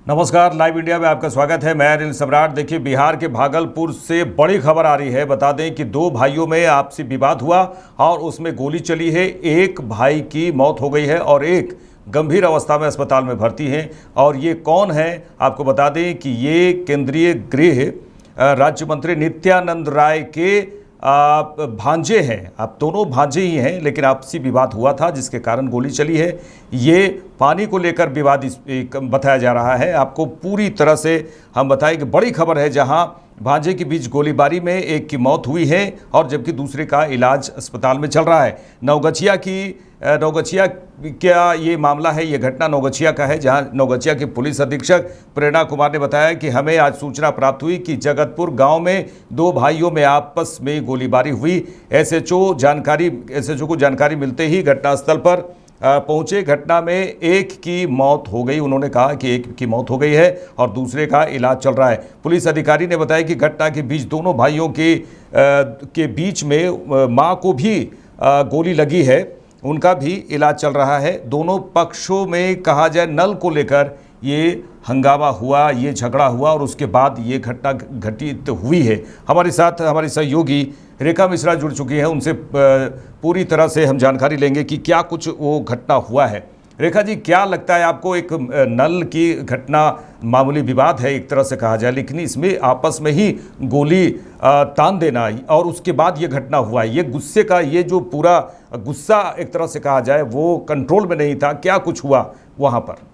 नमस्कार, live India में आपका स्वागत है। मैं अनिल सम्राट। देखिए, बिहार के भागलपुर से बड़ी खबर आ रही है। बता दें कि दो भाइयों में आपसी विवाद हुआ और उसमें गोली चली है। एक भाई की मौत हो गई है और एक गंभीर अवस्था में अस्पताल में भर्ती है। और ये कौन है, आपको बता दें कि ये केंद्रीय गृह राज्य मंत्री नित्यानंद राय के भांजे हैं। आप दोनों भांजे ही हैं, लेकिन आपसी विवाद हुआ था जिसके कारण गोली चली है। ये पानी को लेकर विवाद बताया जा रहा है। आपको पूरी तरह से हम बताएं कि बड़ी खबर है, जहां भांजे के बीच गोलीबारी में एक की मौत हुई है और जबकि दूसरे का इलाज अस्पताल में चल रहा है। नवगछिया क्या ये मामला है, ये घटना नवगछिया का है, जहां नवगछिया के पुलिस अधीक्षक प्रेरणा कुमार ने बताया कि हमें आज सूचना प्राप्त हुई कि जगतपुर गांव में दो भाइयों में आपस में गोलीबारी हुई। एसएचओ को जानकारी मिलते ही घटनास्थल पर पहुंचे। घटना में एक की मौत हो गई। उन्होंने कहा कि एक की मौत हो गई है और दूसरे का इलाज चल रहा है। पुलिस अधिकारी ने बताया कि घटना के बीच दोनों भाइयों के बीच में मां को भी गोली लगी है, उनका भी इलाज चल रहा है। दोनों पक्षों में कहा जाए नल को लेकर ये हंगामा हुआ, ये झगड़ा हुआ और उसके बाद ये घटना घटित हुई है। हमारे साथ हमारी सहयोगी रेखा मिश्रा जुड़ चुकी हैं। उनसे पूरी तरह से हम जानकारी लेंगे कि क्या कुछ वो घटना हुआ है। रेखा जी, क्या लगता है आपको? एक नल की घटना मामूली विवाद है एक तरह से कहा जाए, लेकिन इसमें आपस में ही गोली तान देना और उसके बाद ये घटना हुआ है। ये गुस्से का, ये जो पूरा गुस्सा एक तरह से कहा जाए वो कंट्रोल में नहीं था। क्या कुछ हुआ वहाँ पर?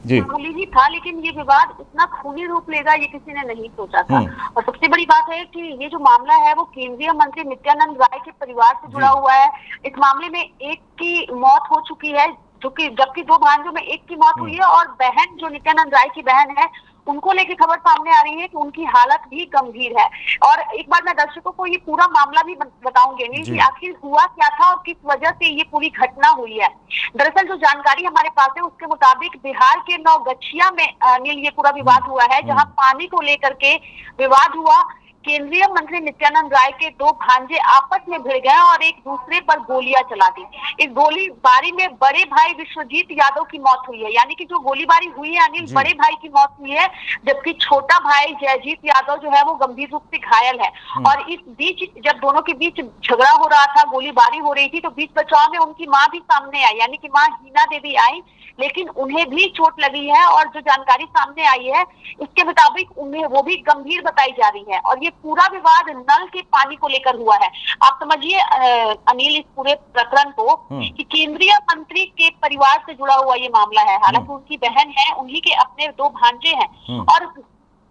मामूली ही था, लेकिन ये विवाद इतना खूनी रूप लेगा ये किसी ने नहीं सोचा था। और सबसे बड़ी बात है कि ये जो मामला है वो केंद्रीय मंत्री नित्यानंद राय के परिवार से जुड़ा हुआ है। इस मामले में एक की मौत हो चुकी है, जबकि दो भांजों में एक की मौत हुई है और बहन जो नित्यानंद राय की बहन है उनको लेके खबर सामने आ रही है कि उनकी हालत भी गंभीर है। और एक बार मैं दर्शकों को ये पूरा मामला भी बताऊंगी कि आखिर हुआ क्या था और किस वजह से ये पूरी घटना हुई है। दरअसल जो जानकारी हमारे पास है उसके मुताबिक बिहार के नवगछिया में अनिल ये पूरा विवाद हुआ है, जहां पानी को लेकर के विवाद हुआ। केंद्रीय मंत्री नित्यानंद राय के दो भांजे आपस में भिड़ गए और एक दूसरे पर गोलियां चला दी। इस गोलीबारी में बड़े भाई विश्वजीत यादव की मौत हुई है, यानी कि जो गोलीबारी हुई है अनिल, बड़े भाई की मौत हुई है, जबकि छोटा भाई जयजीत यादव जो है वो गंभीर रूप से घायल है। और इस बीच जब दोनों के बीच झगड़ा हो रहा था, गोलीबारी हो रही थी, तो बीच बचाव में उनकी माँ भी सामने आई, यानी कि माँ हीना देवी आई, लेकिन उन्हें भी चोट लगी है। और जो जानकारी सामने आई है इसके मुताबिक उन्हें वो भी गंभीर बताई जा रही है। और ये पूरा विवाद नल के पानी को लेकर हुआ है। आप समझिए अनिल इस पूरे प्रकरण को कि केंद्रीय मंत्री के परिवार से जुड़ा हुआ ये मामला है। हालांकि उनकी बहन है, उन्हीं के अपने दो भांजे हैं और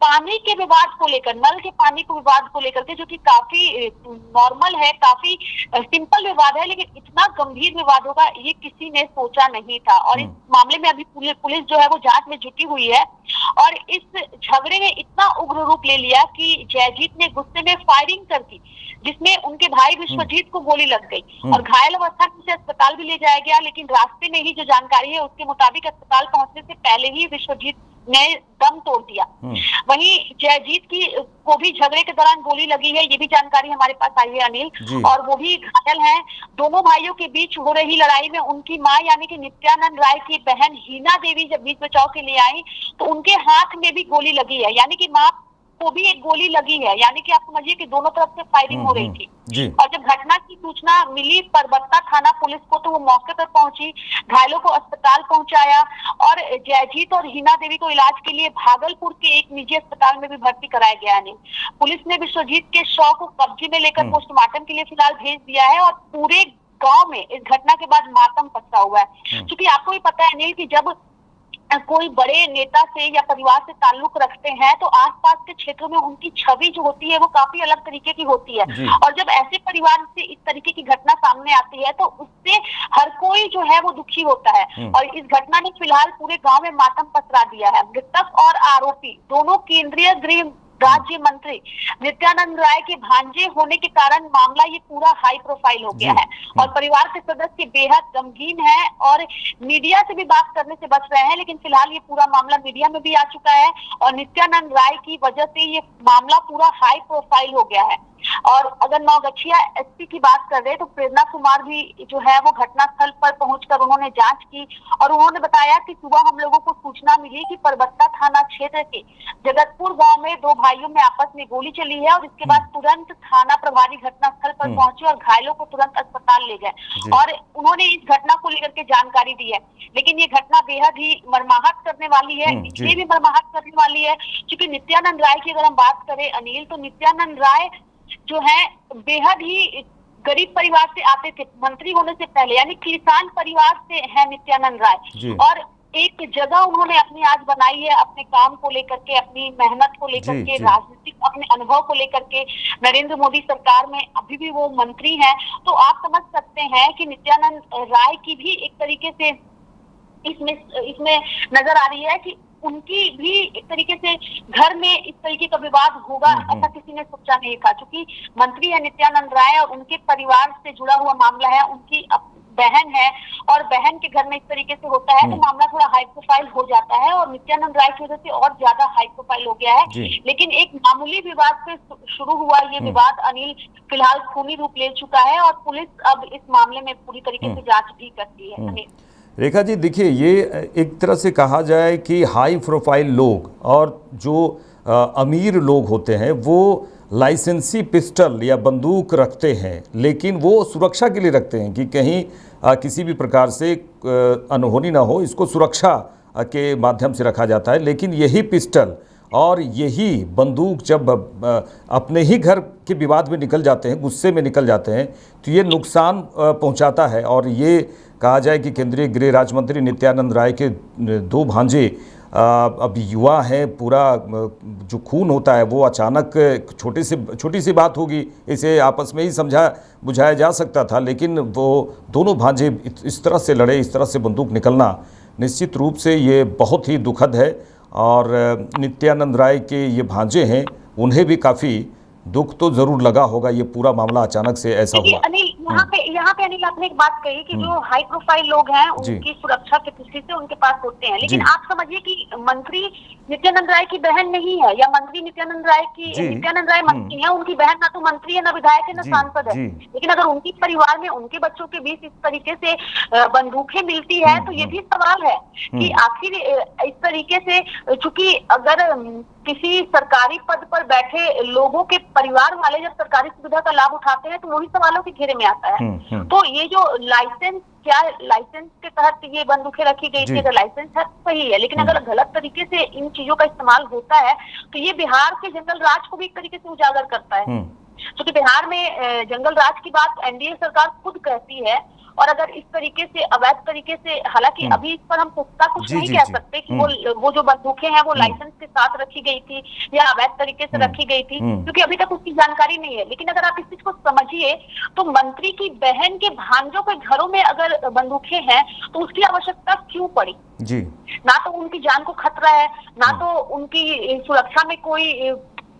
पानी के विवाद को लेकर, नल के पानी को विवाद को लेकर के, जो कि काफी नॉर्मल है, काफी सिंपल विवाद है, लेकिन इतना गंभीर विवाद होगा ये किसी ने सोचा नहीं था। और इस मामले में अभी पुलिस जो है वो जांच में जुटी हुई है। और इस झगड़े ने इतना उग्र रूप ले लिया कि जयजीत ने गुस्से में फायरिंग कर दी, जिसमें उनके भाई विश्वजीत को गोली लग गई और घायल अवस्था में उसे अस्पताल भी ले जाया गया। लेकिन रास्ते में ही जो जानकारी है उसके मुताबिक अस्पताल पहुंचने से पहले ही विश्वजीत ने दम तोड़ दिया। वहीं जयजीत को भी झगड़े के दौरान गोली लगी है, ये भी जानकारी हमारे पास आई है अनिल, और वो भी घायल हैं। दोनों भाइयों के बीच हो रही लड़ाई में उनकी मां यानी कि नित्यानंद राय की बहन हीना देवी जब बीच बचाव के लिए आई तो उनके हाथ में भी गोली लगी है, यानी कि मां को भी एक गोली लगी है। यानी कि आप समझिए कि दोनों तरफ से फायरिंग हो रही थी। और जब घटना की सूचना मिली परबत्ता थाना पुलिस को तो वो मौके पर पहुंची, घायलों को अस्पताल पहुंचाया और जयजीत और हीना देवी को इलाज के लिए भागलपुर के एक निजी अस्पताल में भी भर्ती कराया गया है। पुलिस ने विश्वजीत के शव को कब्जे में लेकर पोस्टमार्टम के लिए फिलहाल भेज दिया है और पूरे गाँव में इस घटना के बाद मातम पसरा हुआ है। क्योंकि आपको भी पता है अनिल कि जब कोई बड़े नेता से या परिवार से ताल्लुक रखते हैं तो आसपास के क्षेत्रों में उनकी छवि जो होती है वो काफी अलग तरीके की होती है। और जब ऐसे परिवार से इस तरीके की घटना सामने आती है तो उससे हर कोई जो है वो दुखी होता है। और इस घटना ने फिलहाल पूरे गांव में मातम पसरा दिया है। मृतक और आरोपी दोनों केंद्रीय गृह राज्य मंत्री नित्यानंद राय के भांजे होने के कारण मामला ये पूरा हाई प्रोफाइल हो गया है और परिवार के सदस्य बेहद गमगीन हैं और मीडिया से भी बात करने से बच रहे हैं। लेकिन फिलहाल ये पूरा मामला मीडिया में भी आ चुका है और नित्यानंद राय की वजह से ये मामला पूरा हाई प्रोफाइल हो गया है। और अगर नौगछिया एसपी की बात कर रहे हैं तो प्रेरणा कुमार भी जो है वो घटनास्थल पर पहुंचकर उन्होंने जांच की और उन्होंने बताया कि सुबह हम लोगों को सूचना मिली कि परबत्ता थाना क्षेत्र के जगतपुर गांव में दो भाइयों में आपस में गोली चली है और इसके बाद तुरंत थाना प्रभारी घटनास्थल पर पहुंचे और घायलों को तुरंत अस्पताल ले गए और उन्होंने इस घटना को लेकर के जानकारी दी है। लेकिन ये घटना बेहद ही मर्माहत करने वाली है, इसलिए भी मर्माहत करने वाली है क्योंकि नित्यानंद राय की अगर हम बात करें अनिल, तो नित्यानंद राय जो है बेहद ही गरीब परिवार से आते थे, मंत्री होने से पहले, यानी किसान परिवार से है नित्यानंद राय। और एक जगह उन्होंने अपनी आज बनाई है अपने काम को लेकर के, अपनी मेहनत को लेकर के, राजनीतिक अपने अनुभव को लेकर के। नरेंद्र मोदी सरकार में अभी भी वो मंत्री हैं, तो आप समझ सकते हैं कि नित्यानंद राय की भी एक तरीके से इसमें नजर आ रही है कि उनकी भी एक तरीके से घर में इस तरीके का विवाद होगा ऐसा किसी ने सोचा नहीं था, क्योंकि मंत्री है नित्यानंद राय और उनके परिवार से जुड़ा हुआ मामला है, उनकी बहन है और बहन के घर में इस तरीके से होता है तो मामला थोड़ा हाई प्रोफाइल हो जाता है और नित्यानंद राय की वजह से और ज्यादा हाई प्रोफाइल हो गया है। लेकिन एक मामूली विवाद से शुरू हुआ ये विवाद अनिल फिलहाल खूनी रूप ले चुका है और पुलिस अब इस मामले में पूरी तरीके से जांच भी करती है। अनिल, रेखा जी, देखिए, ये एक तरह से कहा जाए कि हाई प्रोफाइल लोग और जो अमीर लोग होते हैं वो लाइसेंसी पिस्टल या बंदूक रखते हैं, लेकिन वो सुरक्षा के लिए रखते हैं कि कहीं किसी भी प्रकार से अनहोनी ना हो, इसको सुरक्षा के माध्यम से रखा जाता है। लेकिन यही पिस्टल और यही बंदूक जब अपने ही घर के विवाद में निकल जाते हैं, गुस्से में निकल जाते हैं, तो ये नुकसान पहुंचाता है। और ये कहा जाए कि केंद्रीय गृह राज्य मंत्री नित्यानंद राय के दो भांजे अभी युवा हैं, पूरा जो खून होता है वो अचानक छोटी सी बात होगी, इसे आपस में ही बुझाया जा सकता था, लेकिन वो दोनों भांजे इस तरह से लड़े, इस तरह से बंदूक निकलना निश्चित रूप से ये बहुत ही दुखद है। और नित्यानंद राय के ये भांजे हैं, उन्हें भी काफ़ी दुख तो जरूर लगा होगा, ये पूरा मामला अचानक से ऐसा हुआ। अनिल, यहाँ पे अनिल आपने एक बात कही कि जो हाई प्रोफाइल लोग हैं उनकी सुरक्षा की दृष्टि से उनके पास होते हैं, लेकिन आप समझिए कि मंत्री नित्यानंद राय की बहन नहीं है या मंत्री नित्यानंद राय मंत्री है, उनकी बहन ना तो मंत्री है, ना विधायक है, ना सांसद है, लेकिन अगर उनके परिवार में उनके बच्चों के बीच इस तरीके से बंदूकें मिलती है तो ये भी सवाल है कि आखिर इस तरीके से, चूंकि अगर किसी सरकारी पद पर बैठे लोगों के परिवार वाले जब सरकारी सुविधा का लाभ उठाते हैं तो वही सवालों के घेरे में आता है। तो ये जो लाइसेंस के तहत ये बंदूकें रखी गई थी, अगर लाइसेंस है तो सही है, लेकिन अगर गलत तरीके से इन चीजों का इस्तेमाल होता है तो ये बिहार के जंगल राज को भी एक तरीके से उजागर करता है, क्योंकि बिहार में जंगल राज की बात एनडीए सरकार खुद कहती है। और अगर इस तरीके से अवैध तरीके से, हालांकि अभी इस पर हम पुख्ता कुछ नहीं कह सकते कि वो जो बंदूकें हैं वो लाइसेंस के साथ रखी गई थी या अवैध तरीके से रखी गई थी, क्योंकि अभी तक उसकी जानकारी नहीं है। लेकिन अगर आप इस चीज को समझिए तो मंत्री की बहन के भांजों के घरों में अगर बंदूकें हैं तो उसकी आवश्यकता क्यों पड़ी? ना तो उनकी जान को खतरा है, ना तो उनकी सुरक्षा में कोई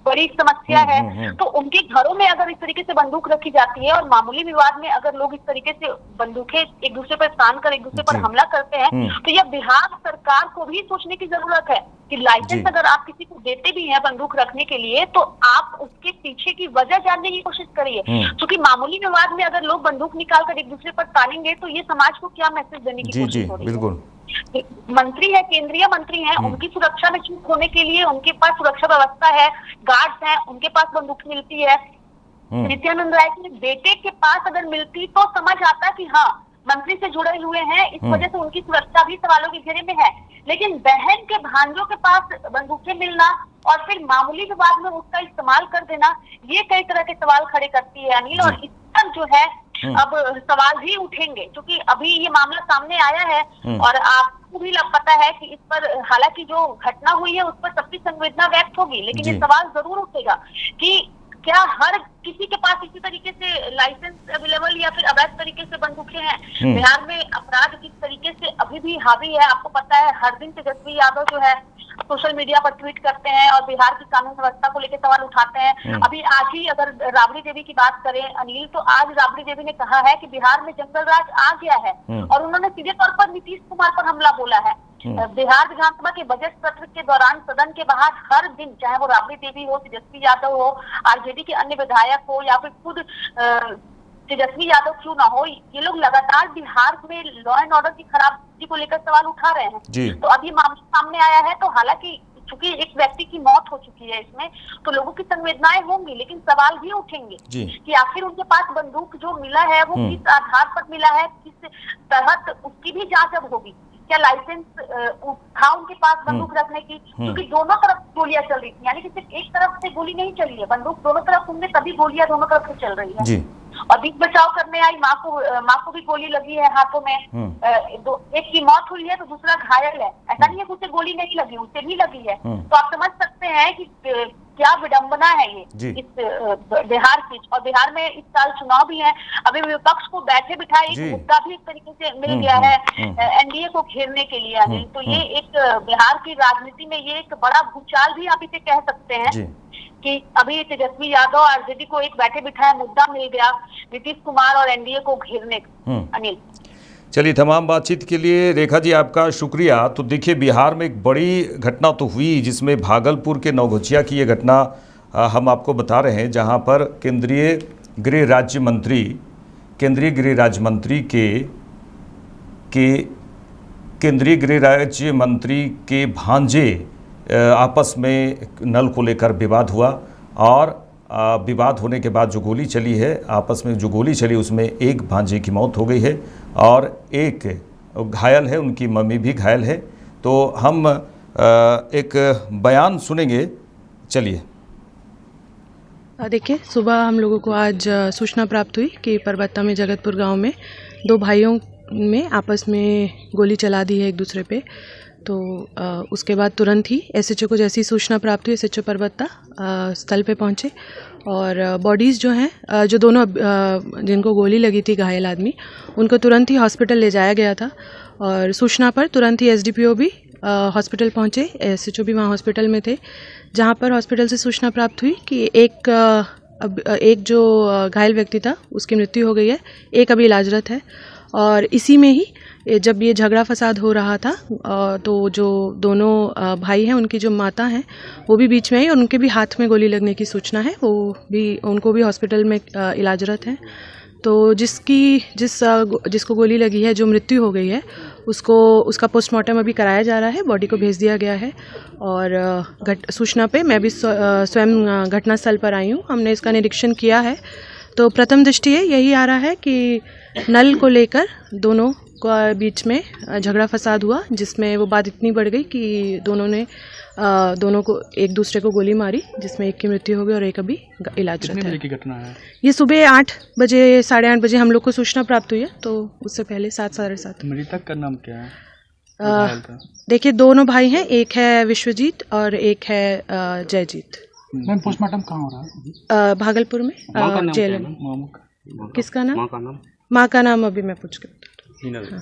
बड़ी समस्या है, तो उनके घरों में अगर इस तरीके से बंदूक रखी जाती है और मामूली विवाद में अगर लोग इस तरीके से बंदूकें एक दूसरे पर तान कर एक दूसरे पर हमला करते हैं, तो यह बिहार सरकार को भी सोचने की जरूरत है कि लाइसेंस अगर आप किसी को देते भी हैं बंदूक रखने के लिए तो आप उसके पीछे की वजह जानने की कोशिश करिए, क्योंकि मामूली विवाद में अगर लोग बंदूक निकाल कर एक दूसरे पर तानेंगे तो ये समाज को क्या मैसेज देने की कोशिश हो रही है? बिल्कुल, मंत्री है, केंद्रीय मंत्री हैं, उनकी सुरक्षा में चूक होने के लिए उनके पास सुरक्षा व्यवस्था है, गार्ड्स हैं, उनके पास बंदूक मिलती है। नित्यानंद राय के बेटे के पास अगर मिलती तो समझ आता कि हाँ मंत्री से जुड़े हुए हैं, इस वजह से उनकी सुरक्षा भी सवालों के घेरे में है। लेकिन बहन के भांजों के पास बंदूकें मिलना और फिर मामूली विवाद में उसका इस्तेमाल कर देना, ये कई तरह के सवाल खड़े करती है अनिल। और इस पर जो है अब सवाल भी उठेंगे, क्योंकि अभी ये मामला सामने आया है और आपको भी पता है कि इस पर हालांकि जो घटना हुई है उस पर सबकी संवेदना व्यक्त होगी, लेकिन ये सवाल जरूर उठेगा कि क्या हर किसी के पास इसी तरीके से लाइसेंस अवेलेबल या फिर अवैध तरीके से बंदूकें हैं? बिहार में अपराध किस तरीके से अभी भी हावी है, आपको पता है, हर दिन तेजस्वी यादव जो है सोशल मीडिया पर ट्वीट करते हैं और बिहार की कानून व्यवस्था को लेकर सवाल उठाते हैं। अभी आज ही अगर राबड़ी देवी की बात करें अनिल, तो आज राबड़ी देवी ने कहा है कि बिहार में जंगल राज आ गया है और उन्होंने सीधे तौर पर नीतीश कुमार पर हमला बोला है। बिहार विधानसभा के बजट सत्र के दौरान सदन के बाहर हर दिन, चाहे वो राबड़ी देवी हो, तेजस्वी यादव हो, आरजेडी के अन्य विधायक हो या फिर खुद तेजस्वी यादव क्यों ना हो, ये लोग लगातार बिहार में लॉ एंड ऑर्डर की खराबी को लेकर सवाल उठा रहे हैं। तो अभी मामला सामने आया है, तो हालांकि चूंकि एक व्यक्ति की मौत हो चुकी है इसमें, तो लोगों की संवेदनाएं होंगी, लेकिन सवाल भी उठेंगे कि आखिर उनके पास बंदूक जो मिला है वो किस आधार पर मिला है, किस तहत, उसकी भी जांच अब होगी। क्या लाइसेंस था उनके पास बंदूक रखने की? क्योंकि दोनों तरफ गोलियां चल रही थी, यानी कि सिर्फ एक तरफ से गोली नहीं चली है, बंदूक दोनों तरफ होंगे तभी गोलियां दोनों तरफ से चल रही है। और बीच बचाव करने आई माँ को भी गोली लगी है हाथों में, एक की मौत हुई है तो दूसरा घायल है। ऐसा नहीं है उसे गोली नहीं लगी, उसे भी लगी है। तो आप समझ सकते हैं कि क्या विडंबना है ये इस बिहार की। और बिहार में इस साल चुनाव भी है, अभी विपक्ष को बैठे बिठाए एक मुद्दा भी एक तरीके से मिल गया है एनडीए को घेरने के लिए। अनिल, तो ये एक बिहार की राजनीति में ये एक बड़ा भूचाल भी आप इसे कह सकते हैं कि अभी तेजस्वी यादव आरजेडी को एक बैठे बिठाए मुद्दा मिल गया नीतीश कुमार और एनडीए को घेरने का। अनिल, चलिए, तमाम बातचीत के लिए रेखा जी आपका शुक्रिया। तो देखिए, बिहार में एक बड़ी घटना तो हुई, जिसमें भागलपुर के नवगछिया की ये घटना हम आपको बता रहे हैं, जहां पर केंद्रीय गृह राज्य मंत्री के भांजे आपस में नल को लेकर विवाद हुआ, और विवाद होने के बाद जो गोली चली है, आपस में जो गोली चली उसमें एक भांजे की मौत हो गई है और एक घायल है, उनकी मम्मी भी घायल है। तो हम एक बयान सुनेंगे, चलिए। देखिए, सुबह हम लोगों को आज सूचना प्राप्त हुई कि परबत्ता में जगतपुर गांव में दो भाइयों में आपस में गोली चला दी है एक दूसरे पे। तो उसके बाद तुरंत ही एसएचओ को जैसी सूचना प्राप्त हुई, एसएचओ परबत्ता स्थल पे पहुंचे और बॉडीज़ जो हैं, जो दोनों जिनको गोली लगी थी, घायल आदमी, उनको तुरंत ही हॉस्पिटल ले जाया गया था। और सूचना पर तुरंत ही एसडीपीओ भी हॉस्पिटल पहुंचे, एसएचओ भी वहां हॉस्पिटल में थे, जहां पर हॉस्पिटल से सूचना प्राप्त हुई कि एक जो घायल व्यक्ति था उसकी मृत्यु हो गई है, एक अभी इलाजरत है। और इसी में ही जब ये झगड़ा फसाद हो रहा था तो जो दोनों भाई हैं, उनकी जो माता हैं, वो भी बीच में आई और उनके भी हाथ में गोली लगने की सूचना है, उनको भी हॉस्पिटल में इलाजरत हैं। तो जिसको गोली लगी है, जो मृत्यु हो गई है, उसका पोस्टमार्टम अभी कराया जा रहा है, बॉडी को भेज दिया गया है। और सूचना पे मैं भी स्वयं घटनास्थल पर आई हूँ, हमने इसका निरीक्षण किया है। तो प्रथम दृष्टि यही आ रहा है कि नल को लेकर दोनों के बीच में झगड़ा फसाद हुआ, जिसमें वो बात इतनी बढ़ गई कि दोनों को एक दूसरे को गोली मारी, जिसमें एक की मृत्यु हो गई और एक अभी इलाजरत है। कितने बजे की घटना है? ये सुबह 8 बजे 8:30 बजे हम लोग को सूचना प्राप्त हुई है, तो उससे पहले 7 साढ़े 7। मृतक का नाम क्या है? देखिए, दोनों भाई हैं, एक है विश्वजीत और एक है जयजीत। मैम, पोस्टमार्टम कहाँ हो रहा है? भागलपुर में जेल में। किसका नाम? माँ का नाम अभी मैं पूछ के बताता हूँ।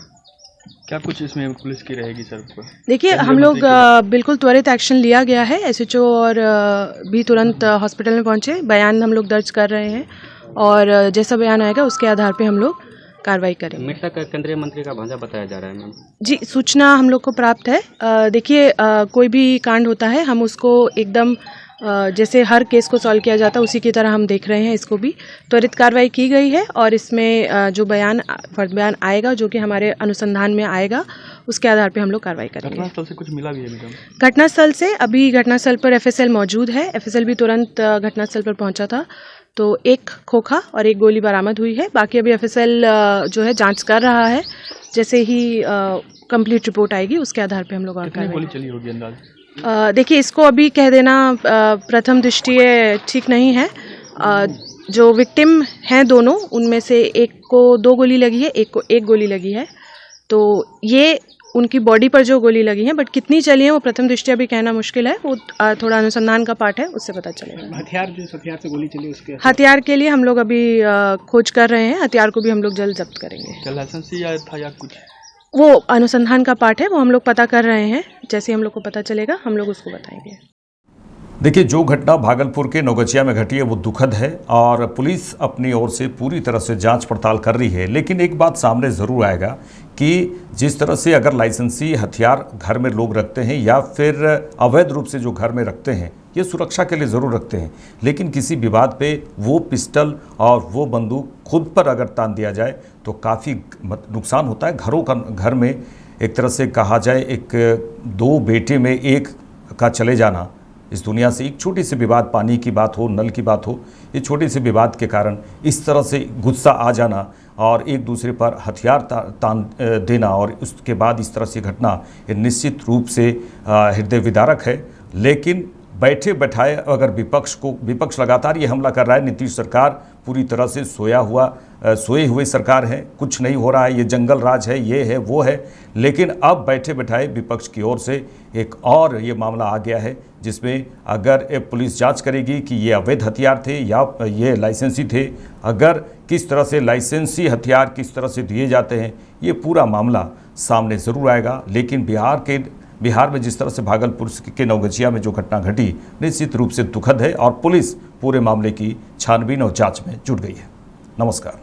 क्या कुछ इसमें पुलिस की रहेगी सर? देखिए, हम लोग बिल्कुल त्वरित एक्शन लिया गया है, एसएचओ और भी तुरंत हॉस्पिटल में पहुंचे, बयान हम लोग दर्ज कर रहे हैं और जैसा बयान आएगा उसके आधार पे हम लोग कार्रवाई करेंगे। मृतक केंद्रीय मंत्री का भांजा बताया जा रहा है मैम। जी, सूचना हम लोग को प्राप्त है। देखिए, कोई भी कांड होता है, हम उसको एकदम जैसे हर केस को सॉल्व किया जाता है उसी की तरह हम देख रहे हैं। इसको भी त्वरित कार्रवाई की गई है और इसमें जो फर्द बयान आएगा, जो कि हमारे अनुसंधान में आएगा, उसके आधार पे हम लोग कार्रवाई करेंगे। घटनास्थल से कुछ मिला भी है मैडम? घटनास्थल से अभी घटनास्थल पर एफएसएल मौजूद है, एफएसएल भी तुरंत घटनास्थल पर पहुंचा था, तो एक खोखा और एक गोली बरामद हुई है। बाकी अभी एफएसएल जो है जांच कर रहा है, जैसे ही कंप्लीट रिपोर्ट आएगी उसके आधार पे हम लोग गोली चली होगी अंदाज? देखिए, इसको अभी कह देना प्रथम दृष्टि ठीक नहीं है। जो विक्टिम हैं दोनों, उनमें से एक को 2 गोली लगी है, एक को 1 गोली लगी है। तो ये उनकी बॉडी पर जो गोली लगी है, बट कितनी चली है वो प्रथम दृष्टि अभी कहना मुश्किल है, वो थोड़ा अनुसंधान का पार्ट है, उससे पता चलेगा। हथियार से गोली चली, उसके हथियार के लिए हम लोग अभी खोज कर रहे हैं, हथियार को भी हम लोग जल्द जब्त करेंगे। क्या लाइसेंस था या कुछ? वो अनुसंधान का पार्ट है, वो हम लोग पता कर रहे हैं, जैसे हम लोग को पता चलेगा हम लोग उसको बताएंगे। देखिए, जो घटना भागलपुर के नवगछिया में घटी है वो दुखद है और पुलिस अपनी ओर से पूरी तरह से जांच पड़ताल कर रही है। लेकिन एक बात सामने ज़रूर आएगा कि जिस तरह से अगर लाइसेंसी हथियार घर में लोग रखते हैं या फिर अवैध रूप से जो घर में रखते हैं, ये सुरक्षा के लिए ज़रूर रखते हैं, लेकिन किसी विवाद पे वो पिस्टल और वो बंदूक खुद पर अगर तान दिया जाए तो काफ़ी नुकसान होता है। घर में एक तरह से कहा जाए, एक दो बेटे में एक का चले जाना इस दुनिया से, एक छोटी सी विवाद, पानी की बात हो, नल की बात हो, ये छोटी सी विवाद के कारण इस तरह से गुस्सा आ जाना और एक दूसरे पर हथियार तान देना और उसके बाद इस तरह से घटना, ये निश्चित रूप से हृदय विदारक है। लेकिन बैठे बैठाए अगर विपक्ष लगातार ये हमला कर रहा है, नीतीश सरकार पूरी तरह से सोए हुए सरकार है, कुछ नहीं हो रहा है, ये जंगल राज है, ये है वो है, लेकिन अब बैठे बैठाए विपक्ष की ओर से एक और ये मामला आ गया है जिसमें अगर पुलिस जांच करेगी कि ये अवैध हथियार थे या ये लाइसेंसी थे, अगर किस तरह से लाइसेंसी हथियार किस तरह से दिए जाते हैं, ये पूरा मामला सामने ज़रूर आएगा। लेकिन बिहार में जिस तरह से भागलपुर के नवगछिया में जो घटना घटी, निश्चित रूप से दुखद है और पुलिस पूरे मामले की छानबीन और जांच में जुट गई है। नमस्कार।